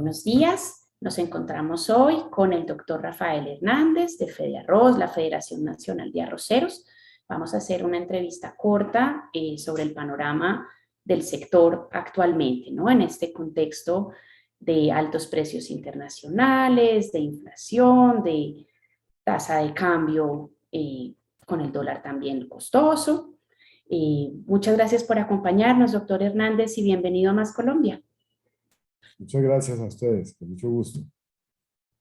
Buenos días. Nos encontramos hoy con el doctor Rafael Hernández de FEDEARROZ, la Federación Nacional de Arroceros. Vamos a hacer una entrevista corta sobre el panorama del sector actualmente, ¿no? En este contexto de altos precios internacionales, de inflación, de tasa de cambio con el dólar también costoso. Muchas gracias por acompañarnos, doctor Hernández, y bienvenido a Más Colombia. Muchas gracias a ustedes, con mucho gusto.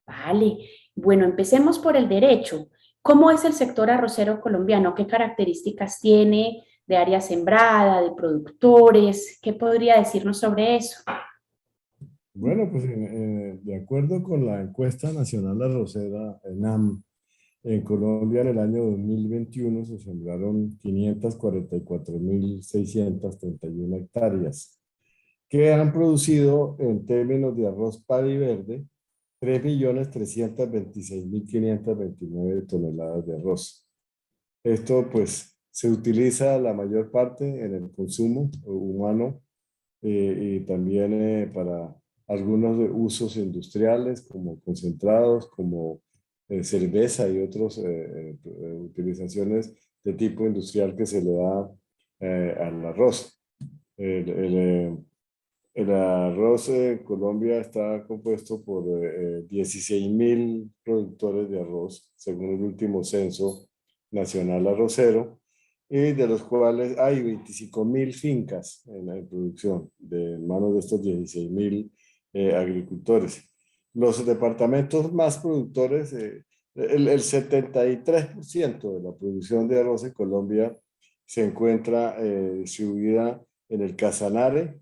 Vale, bueno, empecemos por el derecho. ¿Cómo es el sector arrocero colombiano? ¿Qué características tiene de área sembrada, de productores? ¿Qué podría decirnos sobre eso? Bueno, pues de acuerdo con la encuesta nacional arrocera ENAM, en Colombia en el año 2021 se sembraron 544.631 hectáreas, que han producido en términos de arroz paddy verde 3.326.529 toneladas de arroz. Esto pues se utiliza la mayor parte en el consumo humano y también para algunos usos industriales como concentrados, como cerveza y otras utilizaciones de tipo industrial que se le da al arroz. El, el, eh, el arroz en Colombia está compuesto por 16.000 productores de arroz, según el último censo nacional arrocero, y de los cuales hay 25.000 fincas en la producción, de manos de estos 16.000 agricultores. Los departamentos más productores, el 73% de la producción de arroz en Colombia se encuentra distribuida en el Casanare,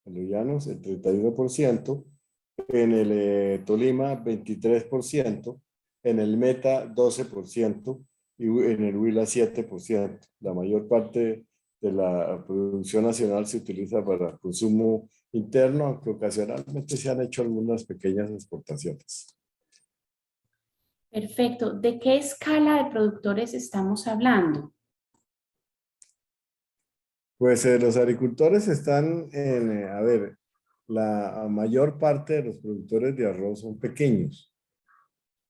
en los llanos, el 31%, en el Tolima, 23%, en el Meta, 12%, y en el Huila 7%. La mayor parte de la producción nacional se utiliza para consumo interno, aunque ocasionalmente se han hecho algunas pequeñas exportaciones. Perfecto. ¿De qué escala de productores estamos hablando? Pues los agricultores están a ver, la mayor parte de los productores de arroz son pequeños,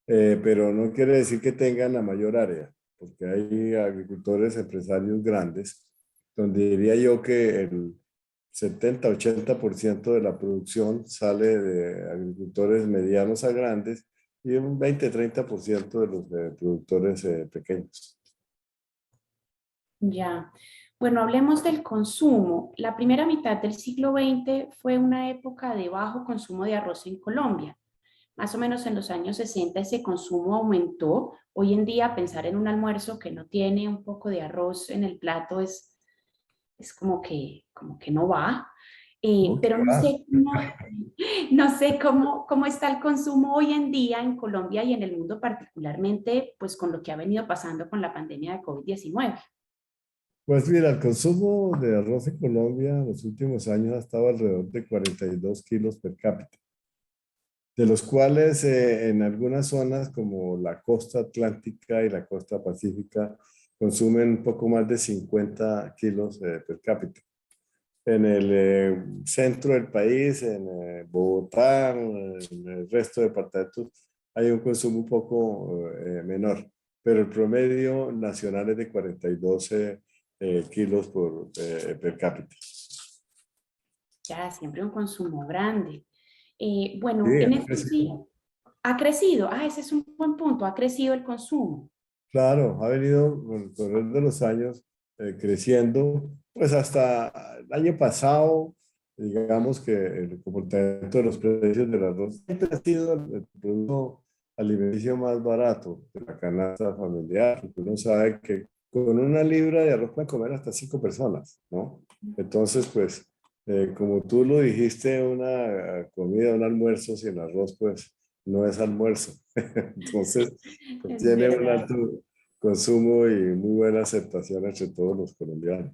pero no quiere decir que tengan la mayor área, porque hay agricultores empresarios grandes, donde diría yo que el 70-80% de la producción sale de agricultores medianos a grandes y un 20-30% de los productores pequeños. Ya. Bueno, hablemos del consumo. La primera mitad del siglo XX fue una época de bajo consumo de arroz en Colombia. Más o menos en los años 60 ese consumo aumentó. Hoy en día pensar en un almuerzo que no tiene un poco de arroz en el plato es como que no va. Pero no sé, no sé cómo está el consumo hoy en día en Colombia y en el mundo particularmente, pues con lo que ha venido pasando con la pandemia de COVID-19. Pues mira, el consumo de arroz en Colombia en los últimos años ha estado alrededor de 42 kilos per cápita, de los cuales en algunas zonas como la costa atlántica y la costa pacífica consumen un poco más de 50 kilos per cápita. En el centro del país, en Bogotá, en el resto de departamentos, hay un consumo un poco menor, pero el promedio nacional es de 42 kilos per cápita. Ya, siempre un consumo grande. Sí, Bueno, en estos días ha crecido. Ah, ese es un buen punto. Ha crecido el consumo. claro, ha venido con el correr de los años creciendo, pues hasta el año pasado, digamos que el comportamiento de los precios del arroz siempre ha sido el producto alimenticio más barato de la canasta familiar, porque uno sabe que con una libra de arroz pueden comer hasta 5 personas, ¿no? Entonces, pues, como tú lo dijiste, una comida, un almuerzo sin arroz, pues, no es almuerzo. Entonces, Es tiene un verdad. alto consumo y muy buena aceptación entre todos los colombianos.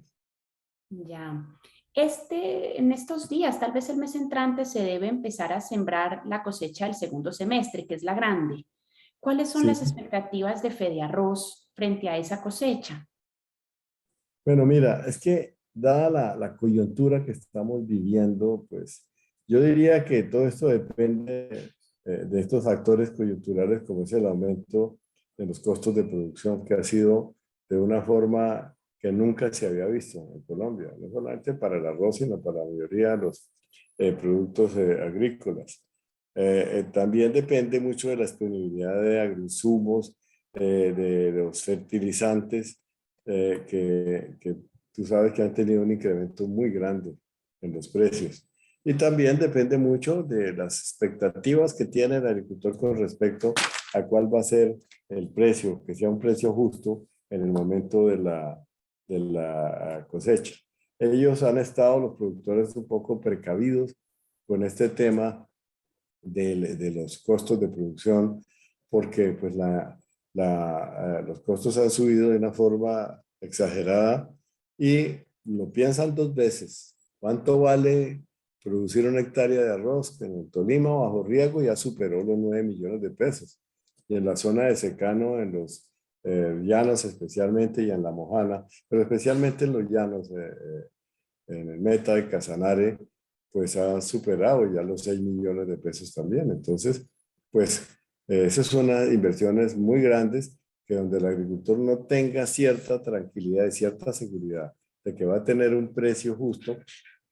Ya. En estos días, tal vez el mes entrante, se debe empezar a sembrar la cosecha del segundo semestre, que es la grande. ¿Cuáles son Sí. las expectativas de FEDEARROZ frente a esa cosecha? Bueno, mira, es que dada la coyuntura que estamos viviendo, pues Yo diría que todo esto depende de estos factores coyunturales, como es el aumento de los costos de producción, que ha sido de una forma que nunca se había visto en Colombia, no solamente para el arroz, sino para la mayoría de los productos agrícolas. También depende mucho de la disponibilidad de agroinsumos, de los fertilizantes, que tú sabes que han tenido un incremento muy grande en los precios. Y también depende mucho de las expectativas que tiene el agricultor con respecto a cuál va a ser el precio, que sea un precio justo en el momento de la cosecha. Ellos han estado, los productores, un poco precavidos con este tema de los costos de producción, porque pues los costos han subido de una forma exagerada y lo piensan dos veces. ¿Cuánto vale producir una hectárea de arroz? Que en el Tolima, bajo riego, ya superó los 9 millones de pesos. Y en la zona de secano, en los llanos especialmente y en la Mojana, pero especialmente en los llanos, en el Meta de Casanare, pues ha superado ya los 6 millones de pesos también. Entonces, pues esas son unas inversiones muy grandes que donde el agricultor no tenga cierta tranquilidad y cierta seguridad de que va a tener un precio justo,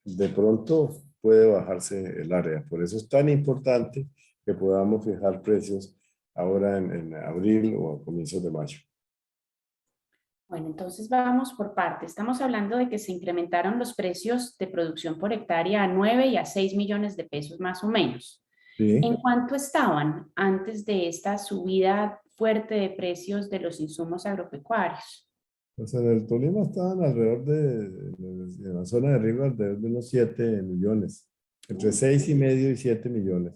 de pronto puede bajarse el área. Por eso es tan importante que podamos fijar precios ahora en abril o a comienzos de mayo. Bueno, entonces vamos por parte. Estamos hablando de que se incrementaron los precios de producción por hectárea a 9 y a 6 millones de pesos más o menos. ¿En Sí. cuánto estaban antes de esta subida fuerte de precios de los insumos agropecuarios? Pues en el Tolima estaban alrededor en la zona de Río, alrededor de unos 7 millones, entre 6,5 y 7 millones.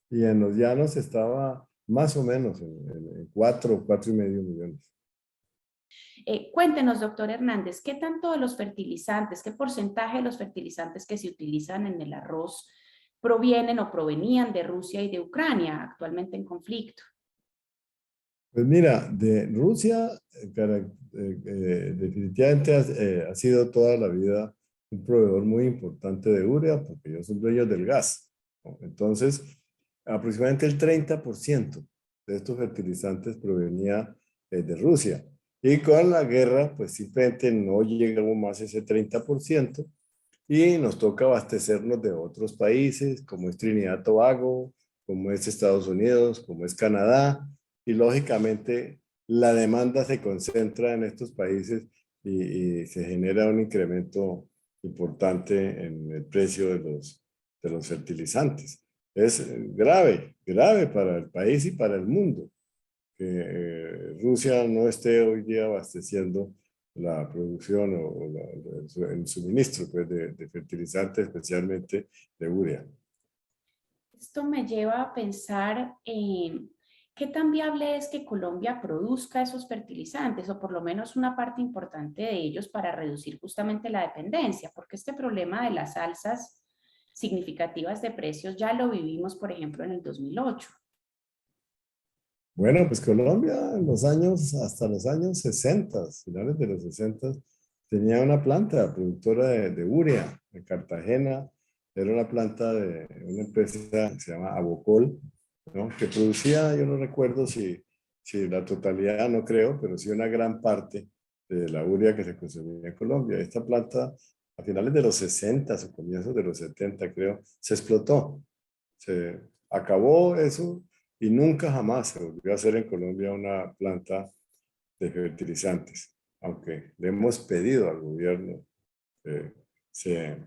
Y en los llanos estaba más o menos en 4 y medio millones. Cuéntenos, doctor Hernández, ¿qué tanto de los fertilizantes, qué porcentaje de los fertilizantes que se utilizan en el arroz provienen o provenían de Rusia y de Ucrania, actualmente en conflicto? Pues mira, de Rusia, definitivamente ha sido toda la vida un proveedor muy importante de urea, porque ellos son dueños del gas, ¿no? Entonces, aproximadamente el 30% de estos fertilizantes provenía de Rusia. Y con la guerra, pues simplemente no llegamos más a ese 30% y nos toca abastecernos de otros países, como es Trinidad y Tobago, como es Estados Unidos, como es Canadá, y lógicamente la demanda se concentra en estos países y se genera un incremento importante en el precio de los fertilizantes. Es grave, grave para el país y para el mundo que Rusia no esté hoy día abasteciendo la producción el suministro pues, de fertilizantes, especialmente de urea. Esto me lleva a pensar en qué tan viable es que Colombia produzca esos fertilizantes o por lo menos una parte importante de ellos para reducir justamente la dependencia, porque este problema de las alzas significativas de precios ya lo vivimos, por ejemplo, en el 2008. Bueno, pues Colombia en los años, hasta los años 60, finales de los 60, tenía una planta productora de urea en Cartagena. Era una planta de una empresa que se llama Abocol, ¿no? Que producía, yo no recuerdo si la totalidad, no creo, pero sí una gran parte de la urea que se consumía en Colombia. Esta planta, a finales de los 60 o comienzos de los 70, creo, se explotó. Se acabó eso y nunca jamás se volvió a hacer en Colombia una planta de fertilizantes, aunque le hemos pedido al gobierno que se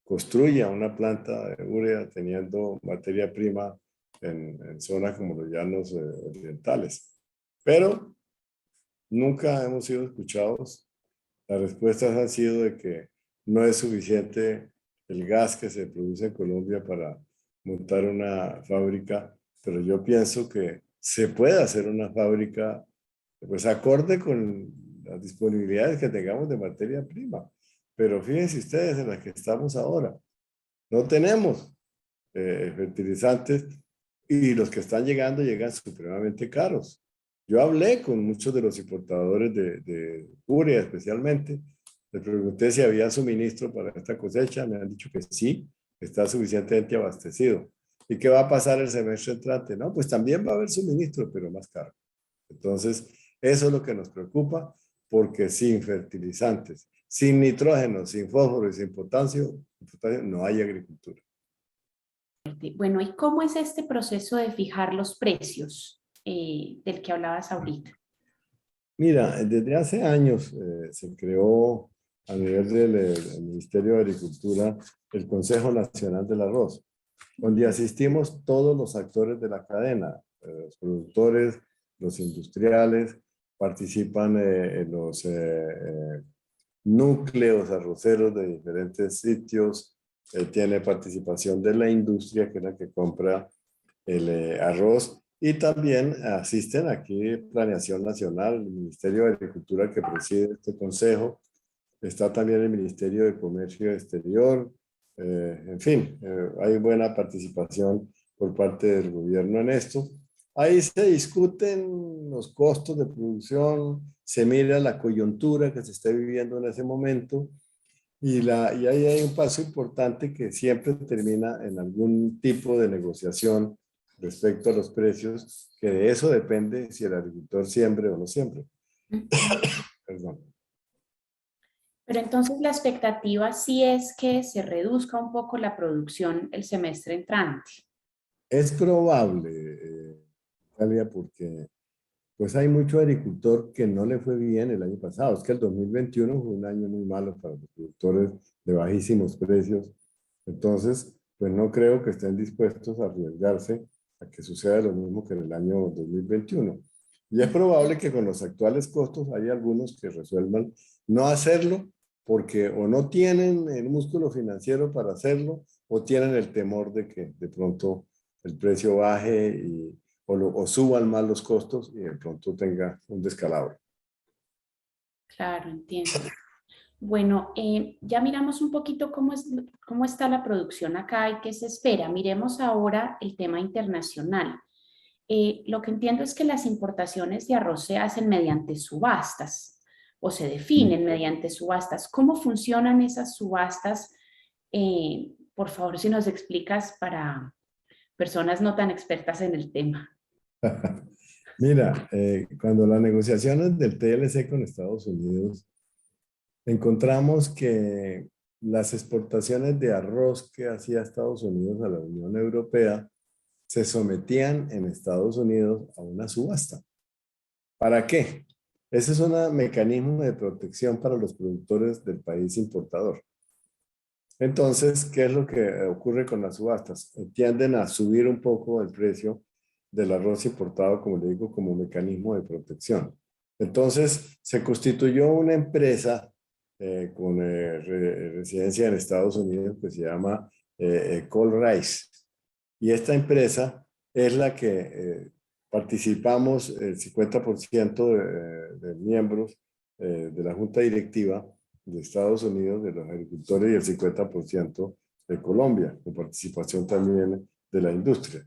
construya una planta de urea teniendo materia prima en zonas como los llanos orientales. Pero nunca hemos sido escuchados. Las respuestas han sido de que no es suficiente el gas que se produce en Colombia para montar una fábrica, pero yo pienso que se puede hacer una fábrica pues acorde con las disponibilidades que tengamos de materia prima. Pero fíjense ustedes en las que estamos ahora. No tenemos fertilizantes y los que están llegando llegan supremamente caros. Yo hablé con muchos de los importadores de urea especialmente. Les pregunté si había suministro para esta cosecha. Me han dicho que sí, está suficientemente abastecido. ¿Y qué va a pasar el semestre entrante? No, pues también va a haber suministro, pero más caro. Entonces, eso es lo que nos preocupa, porque sin fertilizantes, sin nitrógeno, sin fósforo y sin potasio, no hay agricultura. Bueno, ¿y cómo es este proceso de fijar los precios del que hablabas ahorita? Mira, desde hace años se creó a nivel del Ministerio de Agricultura el Consejo Nacional del Arroz, donde asistimos todos los actores de la cadena, los productores, los industriales, participan en los núcleos arroceros de diferentes sitios, tiene participación de la industria, que es la que compra el arroz, y también asisten aquí Planeación Nacional, el Ministerio de Agricultura que preside este consejo, está también el Ministerio de Comercio Exterior, en fin, hay buena participación por parte del gobierno en esto. Ahí se discuten los costos de producción, se mira la coyuntura que se está viviendo en ese momento y ahí hay un paso importante que siempre termina en algún tipo de negociación respecto a los precios, que de eso depende si el agricultor siembre o no siembre. Perdón. Pero entonces la expectativa sí es que se reduzca un poco la producción el semestre entrante. Es probable, Talia, porque pues hay mucho agricultor que no le fue bien el año pasado. Es que el 2021 fue un año muy malo para los productores de bajísimos precios. Entonces, pues no creo que estén dispuestos a arriesgarse a que suceda lo mismo que en el año 2021. Y es probable que con los actuales costos hay algunos que resuelvan no hacerlo porque o no tienen el músculo financiero para hacerlo o tienen el temor de que de pronto el precio baje o suban más los costos y de pronto tenga un descalabro. Claro, entiendo. Bueno, ya miramos un poquito cómo está la producción acá y qué se espera. Miremos ahora el tema internacional. Lo que entiendo es que las importaciones de arroz se hacen mediante subastas o se definen mediante subastas. ¿Cómo funcionan esas subastas? Por favor, si nos explicas para personas no tan expertas en el tema. Mira, cuando las negociaciones del TLC con Estados Unidos, encontramos que las exportaciones de arroz que hacía Estados Unidos a la Unión Europea se sometían en Estados Unidos a una subasta. ¿Para qué? Ese es un mecanismo de protección para los productores del país importador. Entonces, ¿qué es lo que ocurre con las subastas? Tienden a subir un poco el precio del arroz importado, como le digo, como mecanismo de protección. Entonces, se constituyó una empresa con residencia en Estados Unidos que se llama Cole Rice. Y esta empresa es la que participamos el 50% de miembros de la junta directiva de Estados Unidos, de los agricultores, y el 50% de Colombia, con participación también de la industria.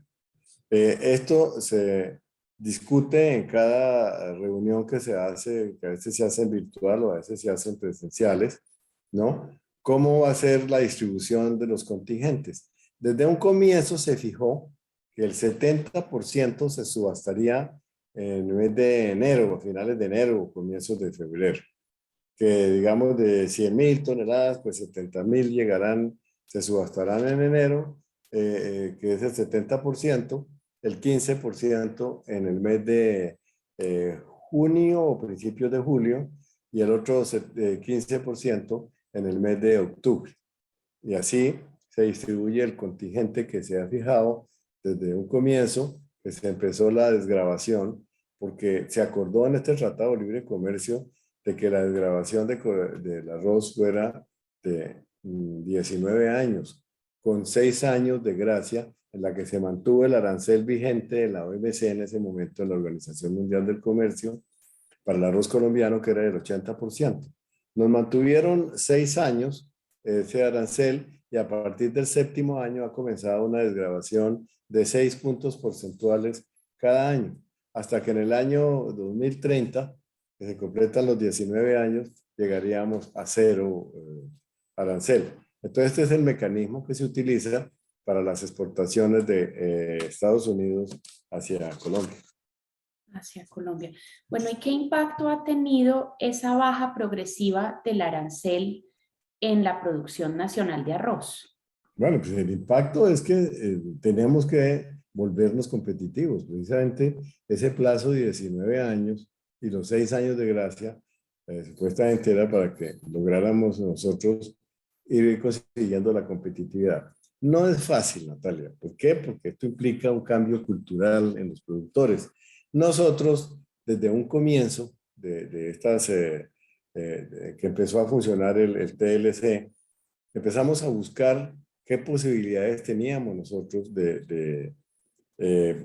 Esto se discute en cada reunión que se hace, que a veces se hace en virtual o a veces se hacen presenciales, ¿no? ¿Cómo va a ser la distribución de los contingentes? Desde un comienzo se fijó que el 70% se subastaría en el mes de enero, a finales de enero o comienzos de febrero, que digamos de 100.000 toneladas, pues 70.000 llegarán, se subastarán en enero, que es el 70%, el 15% en el mes de junio o principios de julio y el otro 15% en el mes de octubre. Y así se distribuye el contingente que se ha fijado desde un comienzo, que se empezó la desgravación, porque se acordó en este Tratado de Libre Comercio de que la desgravación del arroz fuera de 19 años, con 6 años de gracia, en la que se mantuvo el arancel vigente de la OMC en ese momento, en la Organización Mundial del Comercio, para el arroz colombiano, que era del 80%. Nos mantuvieron 6 años ese arancel y a partir del 7.º año ha comenzado una desgravación de 6 puntos porcentuales cada año, hasta que en el año 2030, que se completan los 19 años, llegaríamos a 0 arancel. Entonces, este es el mecanismo que se utiliza para las exportaciones de Estados Unidos hacia Colombia. Hacia Colombia. Bueno, ¿y qué impacto ha tenido esa baja progresiva del arancel en la producción nacional de arroz? Bueno, pues el impacto es que tenemos que volvernos competitivos. Precisamente ese plazo de 19 años y los 6 años de gracia, supuestamente era para que lográramos nosotros ir consiguiendo la competitividad. No es fácil, Natalia. ¿Por qué? Porque esto implica un cambio cultural en los productores. Nosotros, desde un comienzo de estas, que empezó a funcionar el TLC, empezamos a buscar qué posibilidades teníamos nosotros de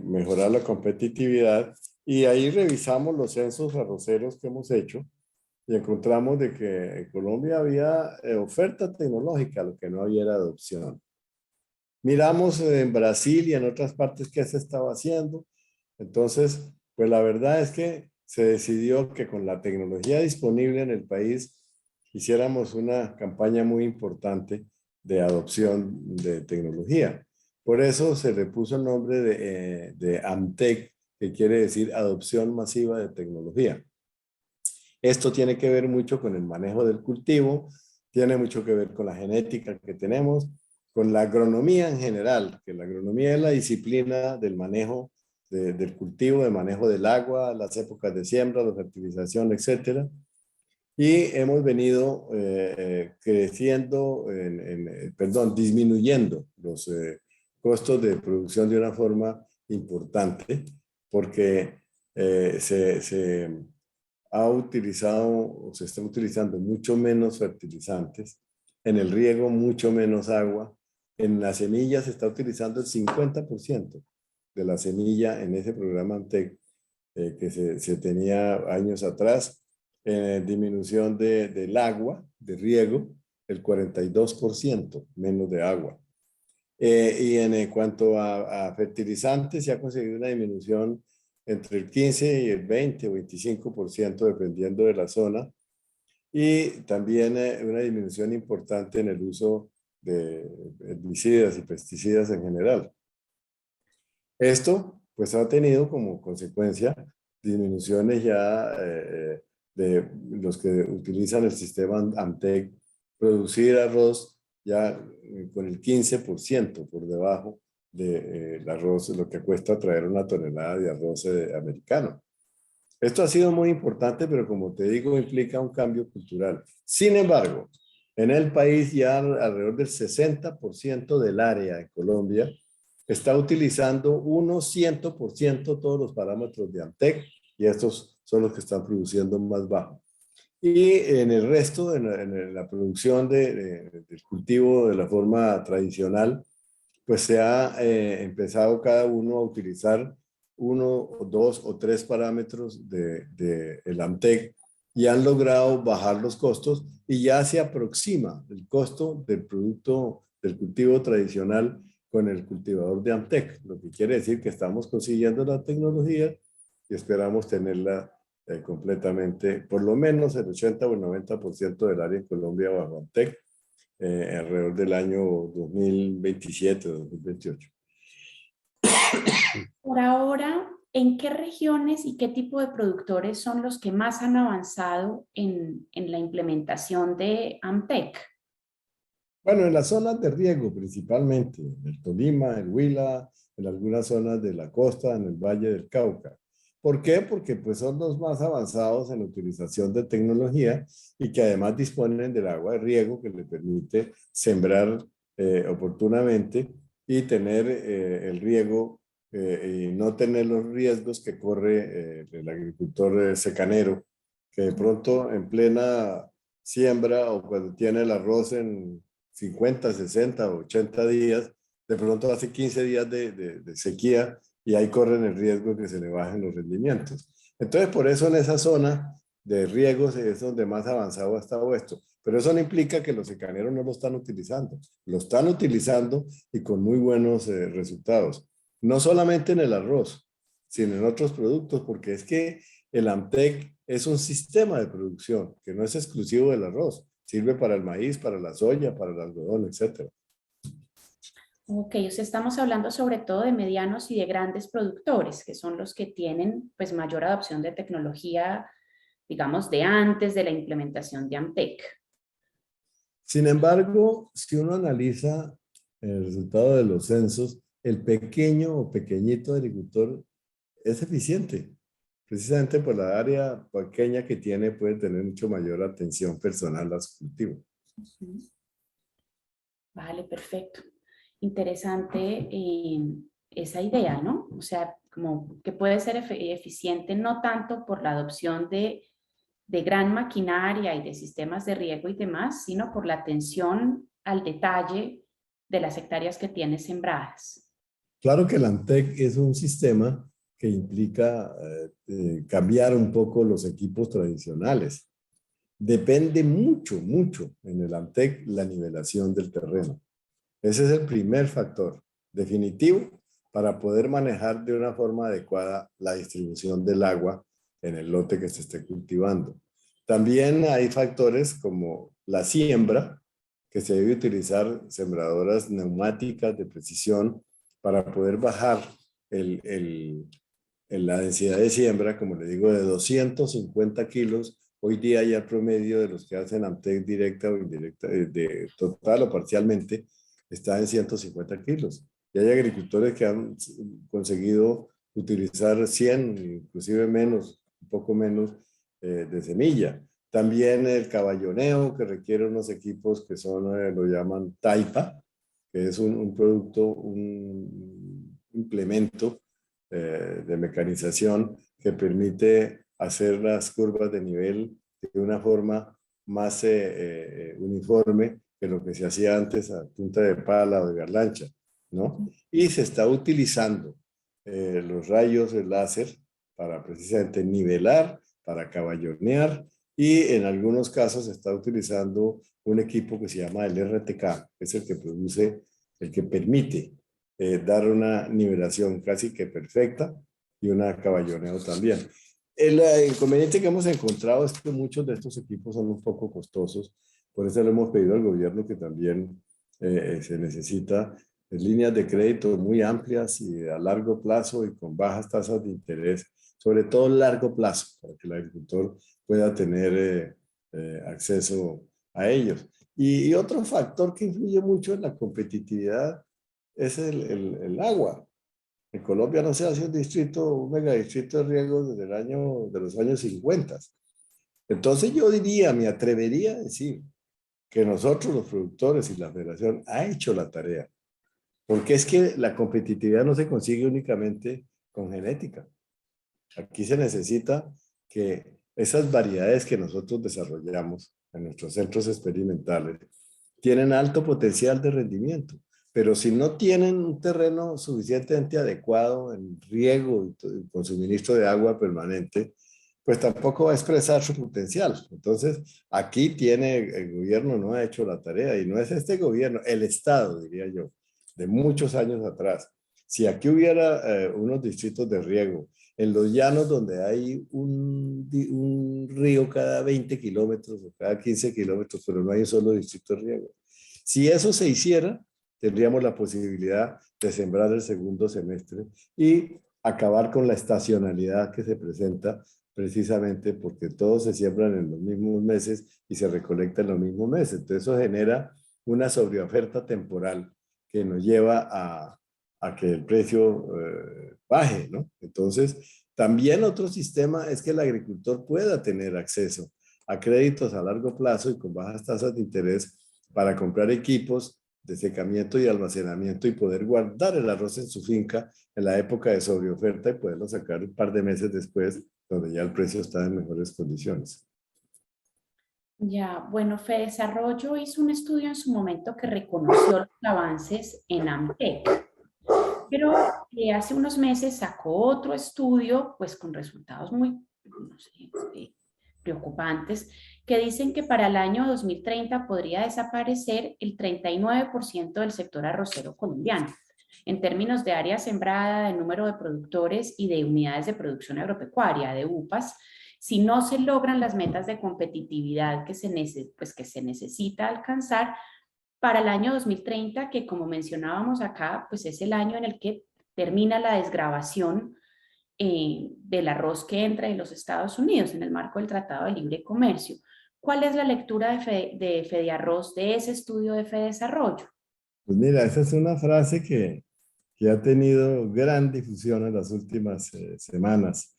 mejorar la competitividad y ahí revisamos los censos arroceros que hemos hecho y encontramos de que en Colombia había oferta tecnológica, lo que no había era adopción. Miramos en Brasil y en otras partes qué se estaba haciendo. Entonces, pues la verdad es que se decidió que con la tecnología disponible en el país hiciéramos una campaña muy importante de adopción de tecnología. Por eso se le puso el nombre de AMTEC, que quiere decir adopción masiva de tecnología. Esto tiene que ver mucho con el manejo del cultivo, tiene mucho que ver con la genética que tenemos, con la agronomía en general, que la agronomía es la disciplina del manejo del cultivo, de manejo del agua, las épocas de siembra, la fertilización, etcétera. Y hemos venido creciendo, disminuyendo los costos de producción de una forma importante, porque se ha utilizado o se está utilizando mucho menos fertilizantes, en el riego mucho menos agua, en las semillas se está utilizando el 50% de la semilla en ese programa ANTEC que se tenía años atrás, disminución del agua, de riego, el 42% menos de agua. Y en cuanto a fertilizantes, se ha conseguido una disminución entre el 15 y el 20 o 25%, dependiendo de la zona. Y también una disminución importante en el uso de herbicidas y pesticidas en general. Esto, pues, ha tenido como consecuencia disminuciones ya de los que utilizan el sistema AMTEC, producir arroz ya con el 15% por debajo del arroz, lo que cuesta traer una tonelada de arroz americano. Esto ha sido muy importante, pero como te digo, implica un cambio cultural. Sin embargo, en el país ya alrededor del 60% del área en Colombia está utilizando unos 100% todos los parámetros de ANTEC y estos son los que están produciendo más bajo. Y en el resto, en la producción del cultivo de la forma tradicional, pues se ha empezado cada uno a utilizar uno, dos o tres parámetros el AMTEC y han logrado bajar los costos y ya se aproxima el costo del producto del cultivo tradicional con el cultivador de AMTEC, lo que quiere decir que estamos consiguiendo la tecnología y esperamos tenerla completamente, por lo menos el 80 o el 90% del área en Colombia bajo AMTEC, alrededor del año 2027 o 2028. Por ahora, ¿en qué regiones y qué tipo de productores son los que más han avanzado en la implementación de AMTEC? Bueno, en las zonas de riego principalmente, en el Tolima, el Huila, en algunas zonas de la costa, en el Valle del Cauca. ¿Por qué? Porque pues son los más avanzados en la utilización de tecnología y que además disponen del agua de riego que le permite sembrar oportunamente y tener el riego y no tener los riesgos que corre el agricultor secanero, que de pronto en plena siembra o cuando tiene el arroz en 50, 60 o 80 días, de pronto hace 15 días de sequía y ahí corren el riesgo de que se le bajen los rendimientos. Entonces, por eso en esa zona de riegos es donde más avanzado ha estado esto. Pero eso no implica que los secaneros no lo están utilizando. Lo están utilizando y con muy buenos resultados. No solamente en el arroz, sino en otros productos, porque es que el AMTEC es un sistema de producción que no es exclusivo del arroz. Sirve para el maíz, para la soya, para el algodón, etc. Ok, o sea, estamos hablando sobre todo de medianos y de grandes productores, que son los que tienen pues mayor adopción de tecnología, digamos, de antes de la implementación de AMTEC. Sin embargo, si uno analiza el resultado de los censos, el pequeño o pequeñito agricultor es eficiente. Precisamente por la área pequeña que tiene, puede tener mucho mayor atención personal a su cultivo. Ujú. Vale, perfecto. Interesante esa idea, ¿no? O sea, como que puede ser eficiente no tanto por la adopción de gran maquinaria y de sistemas de riego y demás, sino por la atención al detalle de las hectáreas que tiene sembradas. Claro que el ANTEC es un sistema que implica cambiar un poco los equipos tradicionales. Depende mucho, mucho en el ANTEC la nivelación del terreno. Ese es el primer factor definitivo para poder manejar de una forma adecuada la distribución del agua en el lote que se esté cultivando. También hay factores como la siembra, que se debe utilizar sembradoras neumáticas de precisión para poder bajar la densidad de siembra, como le digo, de 250 kilos. Hoy día ya el promedio de los que hacen AMTEC directa o indirecta, de total o parcialmente, está en 150 kilos. Y hay agricultores que han conseguido utilizar 100, inclusive menos, un poco menos de semilla. También el caballoneo, que requiere unos equipos que son, lo llaman taipa, que es un producto, un implemento de mecanización que permite hacer las curvas de nivel de una forma más uniforme que lo que se hacía antes a punta de pala o de garlancha, ¿no? Y se está utilizando los rayos de láser para precisamente nivelar, para caballonear, y en algunos casos se está utilizando un equipo que se llama el RTK, que es el que produce, el que permite dar una nivelación casi que perfecta y una caballoneo también. El inconveniente que hemos encontrado es que muchos de estos equipos son un poco costosos, por eso le hemos pedido al gobierno que también se necesita líneas de crédito muy amplias y a largo plazo y con bajas tasas de interés, sobre todo a largo plazo, para que el agricultor pueda tener acceso a ellos. Y otro factor que influye mucho en la competitividad es el agua. En Colombia no se hace un distrito, un megadistrito de riego desde de los años 50. Entonces yo diría, me atrevería a decir que nosotros los productores y la federación ha hecho la tarea, porque es que la competitividad no se consigue únicamente con genética. Aquí se necesita que esas variedades que nosotros desarrollamos en nuestros centros experimentales tienen alto potencial de rendimiento, pero si no tienen un terreno suficientemente adecuado en riego y con suministro de agua permanente, pues tampoco va a expresar su potencial. Entonces, aquí tiene el gobierno, no ha hecho la tarea, y no es este gobierno, el Estado, diría yo, de muchos años atrás. Si aquí hubiera unos distritos de riego en los llanos donde hay un río cada 20 kilómetros o cada 15 kilómetros, pero no hay un solo distrito de riego. Si eso se hiciera, tendríamos la posibilidad de sembrar el segundo semestre y acabar con la estacionalidad que se presenta precisamente porque todos se siembran en los mismos meses y se recolecta en los mismos meses. Entonces eso genera una sobreoferta temporal que nos lleva a que el precio baje, ¿no? Entonces, también otro sistema es que el agricultor pueda tener acceso a créditos a largo plazo y con bajas tasas de interés para comprar equipos de secamiento y almacenamiento y poder guardar el arroz en su finca en la época de sobreoferta y poderlo sacar un par de meses después, donde ya el precio está en mejores condiciones. Ya, bueno, Fedesarrollo hizo un estudio en su momento que reconoció los avances en AMTEC, pero hace unos meses sacó otro estudio, pues con resultados muy, no sé, preocupantes, que dicen que para el año 2030 podría desaparecer el 39% del sector arrocero colombiano, en términos de área sembrada, de número de productores y de unidades de producción agropecuaria, de UPAs. si no se logran las metas de competitividad que se necesita alcanzar para el año 2030, que como mencionábamos acá, pues es el año en el que termina la desgravación del arroz que entra de los Estados Unidos en el marco del Tratado de Libre Comercio. ¿Cuál es la lectura de FEDEARROZ, de ese estudio de FEDESarrollo? Pues mira, esa es una frase que ha tenido gran difusión en las últimas semanas,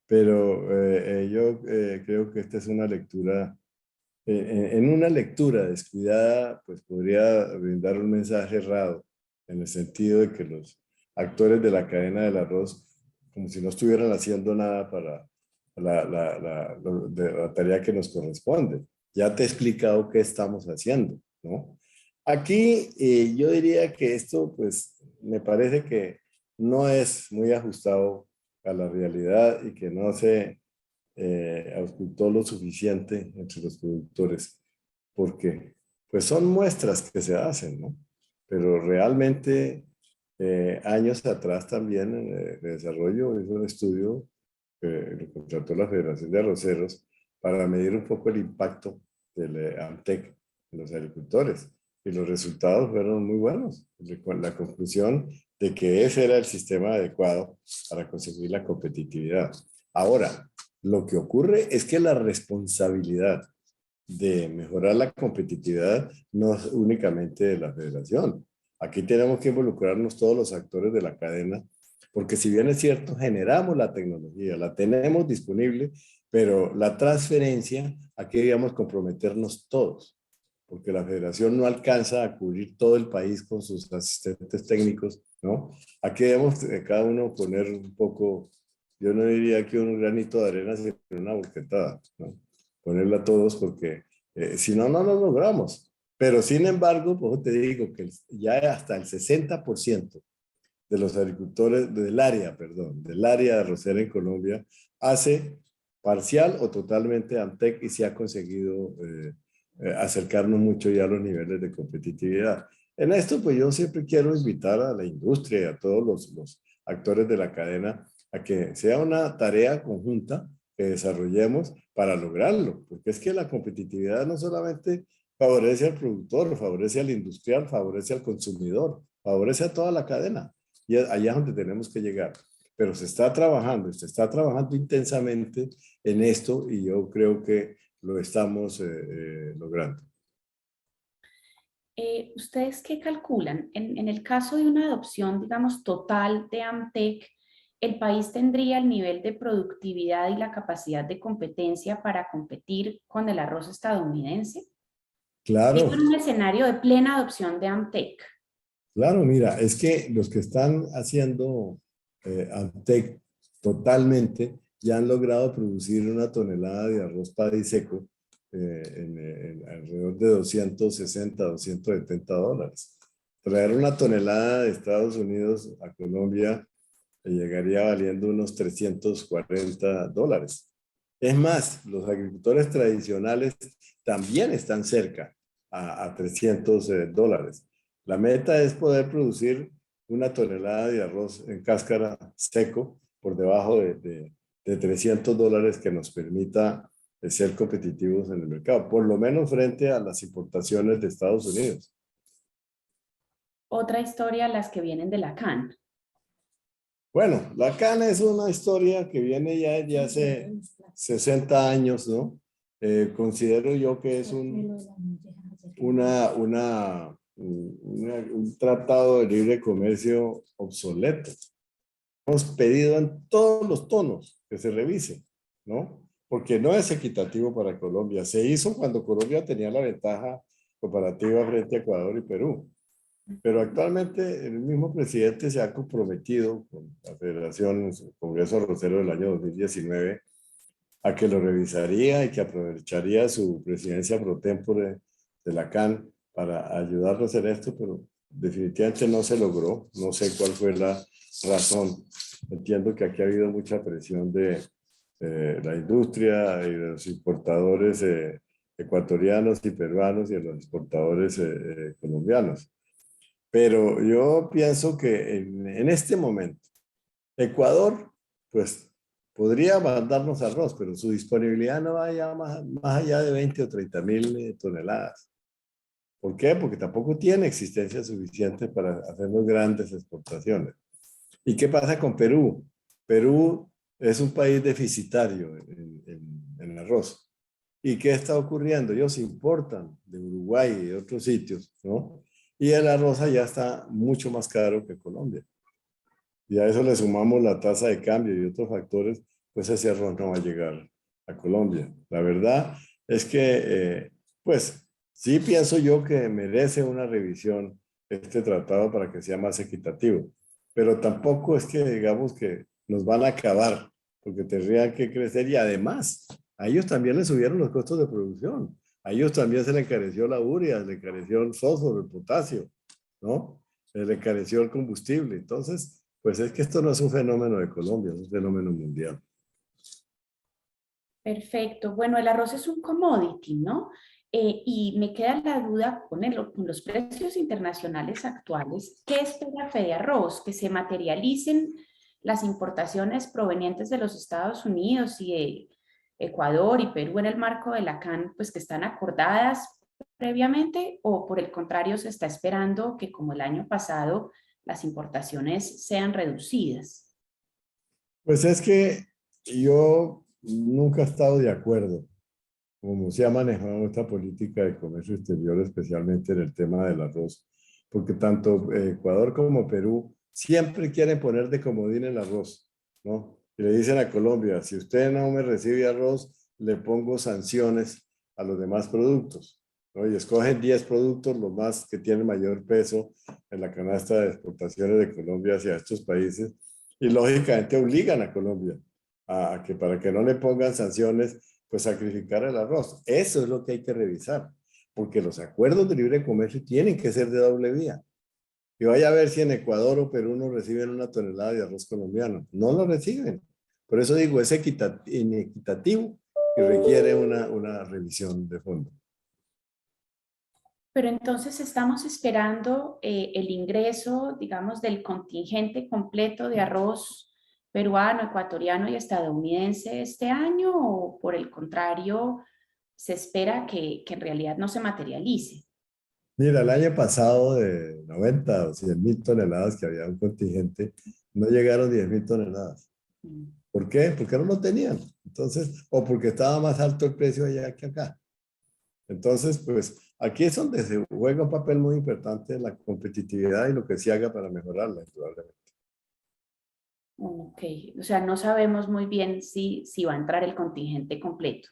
pero yo creo que esta es una lectura, en una lectura descuidada, pues podría brindar un mensaje errado, en el sentido de que los actores de la cadena del arroz, como si no estuvieran haciendo nada para la tarea que nos corresponde. Ya te he explicado qué estamos haciendo, ¿no? Aquí yo diría que esto, pues, me parece que no es muy ajustado a la realidad y que no se auscultó lo suficiente entre los productores, porque pues son muestras que se hacen, ¿no? Pero realmente años atrás también de desarrollo hizo un estudio que lo contrató la Federación de Arroceros para medir un poco el impacto del AMTEC en los agricultores. Y los resultados fueron muy buenos. La conclusión de que ese era el sistema adecuado para conseguir la competitividad. Ahora, lo que ocurre es que la responsabilidad de mejorar la competitividad no es únicamente de la federación. Aquí tenemos que involucrarnos todos los actores de la cadena, porque si bien es cierto, generamos la tecnología, la tenemos disponible, pero la transferencia, aquí debemos comprometernos todos, porque la federación no alcanza a cubrir todo el país con sus asistentes técnicos, ¿no? Aquí debemos cada uno poner un poco, yo no diría que un granito de arena, sino una volquetada, ¿no? Ponerla a todos porque si no, no lo logramos. Pero sin embargo, pues te digo que ya hasta el 60% de los agricultores del área, perdón, del área arrocera en Colombia, hace parcial o totalmente AMTEC y se ha conseguido acercarnos mucho ya a los niveles de competitividad. En esto, pues yo siempre quiero invitar a la industria y a todos los actores de la cadena a que sea una tarea conjunta que desarrollemos para lograrlo, porque es que la competitividad no solamente favorece al productor, favorece al industrial, favorece al consumidor, favorece a toda la cadena. Y allá es donde tenemos que llegar. Pero se está trabajando intensamente en esto y yo creo que lo estamos logrando. ¿Ustedes qué calculan? En el caso de una adopción, digamos, total de AMTEC, ¿el país tendría el nivel de productividad y la capacidad de competencia para competir con el arroz estadounidense? Esto Claro, en un escenario de plena adopción de AMTEC. claro, mira, es que los que están haciendo Antec totalmente ya han logrado producir una tonelada de arroz paddy seco en alrededor de 260, $270. Traer una tonelada de Estados Unidos a Colombia llegaría valiendo unos $340. Es más, los agricultores tradicionales también están cerca a $300. La meta es poder producir una tonelada de arroz en cáscara seco por debajo de $300 que nos permita ser competitivos en el mercado, por lo menos frente a las importaciones de Estados Unidos. Otra historia, las que vienen de la CAN. Bueno, la cana es una historia que viene ya de hace 60 años, ¿no? Considero yo que es un tratado de libre comercio obsoleto. Hemos pedido en todos los tonos que se revise, ¿no? Porque no es equitativo para Colombia. Se hizo cuando Colombia tenía la ventaja comparativa frente a Ecuador y Perú. Pero actualmente el mismo presidente se ha comprometido con la Federación, en su Congreso Arrocero del año 2019, a que lo revisaría y que aprovecharía su presidencia pro tempore de la CAN para ayudarnos en esto, pero definitivamente no se logró. No sé cuál fue la razón. Entiendo que aquí ha habido mucha presión de la industria y de los importadores ecuatorianos y peruanos y de los exportadores colombianos. Pero yo pienso que en este momento, Ecuador, pues podría mandarnos arroz, pero su disponibilidad no vaya más allá de 20 o 30.000 toneladas. ¿Por qué? Porque tampoco tiene existencia suficiente para hacernos grandes exportaciones. ¿Y qué pasa con Perú? Perú es un país deficitario en arroz. ¿Y qué está ocurriendo? Ellos importan de Uruguay y de otros sitios, ¿no? Y el arroz allá está mucho más caro que Colombia. Y a eso le sumamos la tasa de cambio y otros factores, pues ese arroz no va a llegar a Colombia. La verdad es que, pues, sí pienso yo que merece una revisión este tratado para que sea más equitativo, pero tampoco es que digamos que nos van a acabar, porque tendrían que crecer y además a ellos también les subieron los costos de producción. A ellos también se le encareció la urea, le encareció el fósforo, el potasio, ¿no? Se le encareció el combustible. Entonces, pues es que esto no es un fenómeno de Colombia, es un fenómeno mundial. Perfecto. Bueno, el arroz es un commodity, ¿no? Y me queda la duda con los precios internacionales actuales. ¿Qué espera FEDEARROZ? ¿Que se materialicen las importaciones provenientes de los Estados Unidos y de Ecuador y Perú en el marco de la CAN, pues que están acordadas previamente? ¿O por el contrario se está esperando que, como el año pasado, las importaciones sean reducidas? Pues es que yo nunca he estado de acuerdo como se ha manejado esta política de comercio exterior, especialmente en el tema del arroz, porque tanto Ecuador como Perú siempre quieren poner de comodín el arroz, ¿no? Y le dicen a Colombia, si usted no me recibe arroz, le pongo sanciones a los demás productos, ¿no? Y escogen 10 productos, los más que tienen mayor peso en la canasta de exportaciones de Colombia hacia estos países, y lógicamente obligan a Colombia a que para que no le pongan sanciones, pues sacrificar el arroz. Eso es lo que hay que revisar, porque los acuerdos de libre comercio tienen que ser de doble vía. Y vaya a ver si en Ecuador o Perú no reciben una tonelada de arroz colombiano. No lo reciben. Por eso digo, es inequitativo y requiere una revisión de fondo. Pero entonces estamos esperando el ingreso, digamos, del contingente completo de arroz peruano, ecuatoriano y estadounidense este año, o por el contrario, se espera que en realidad no se materialice. Mira, el año pasado de 90 o 100.000 toneladas que había un contingente, no llegaron 10.000 toneladas. Mm. ¿Por qué? Porque no lo tenían. Entonces, o porque estaba más alto el precio allá que acá. Entonces, pues aquí es donde se juega un papel muy importante la competitividad y lo que se haga para mejorarla, indudablemente. Ok, o sea, no sabemos muy bien si va a entrar el contingente completo.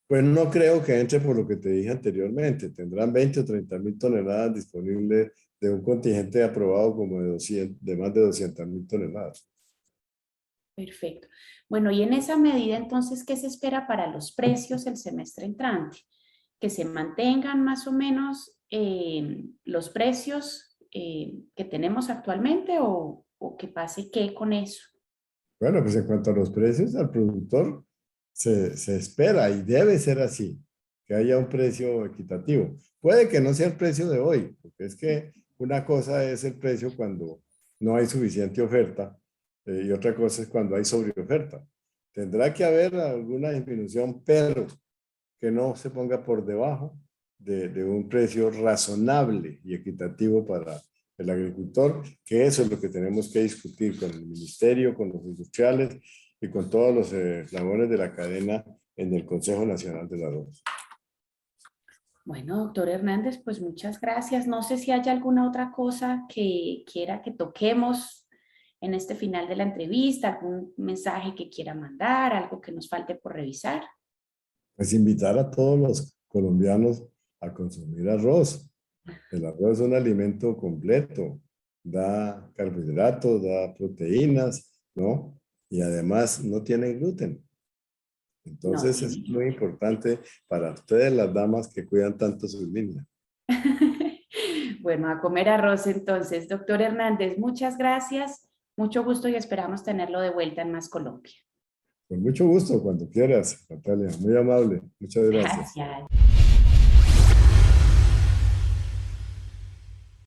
Pues no creo que entre por lo que te dije anteriormente. Tendrán 20 o 30.000 toneladas disponibles de un contingente aprobado como de más de 200.000 toneladas. Perfecto. Bueno, y en esa medida, entonces, ¿qué se espera para los precios el semestre entrante? ¿Que se mantengan más o menos los precios que tenemos actualmente, o que pase qué con eso? Bueno, pues en cuanto a los precios, al productor se espera y debe ser así, que haya un precio equitativo. Puede que no sea el precio de hoy, porque es que una cosa es el precio cuando no hay suficiente oferta y otra cosa es cuando hay sobreoferta. Tendrá que haber alguna disminución, pero que no se ponga por debajo de un precio razonable y equitativo para el agricultor, que eso es lo que tenemos que discutir con el ministerio, con los industriales y con todos los eslabones de la cadena en el Consejo Nacional del Arroz. Bueno, doctor Hernández, pues muchas gracias. No sé si hay alguna otra cosa que quiera que toquemos en este final de la entrevista, algún mensaje que quiera mandar, algo que nos falte por revisar. Pues invitar a todos los colombianos a consumir arroz. El arroz es un alimento completo, da carbohidratos, da proteínas, ¿no? Y además no tiene gluten. No Entonces tiene es muy gluten. importante para ustedes las damas que cuidan tanto sus líneas. Bueno, a comer arroz entonces. Doctor Hernández, muchas gracias. Mucho gusto y esperamos tenerlo de vuelta en Más Colombia. Con mucho gusto, cuando quieras, Natalia. Muy amable. Muchas gracias. Gracias.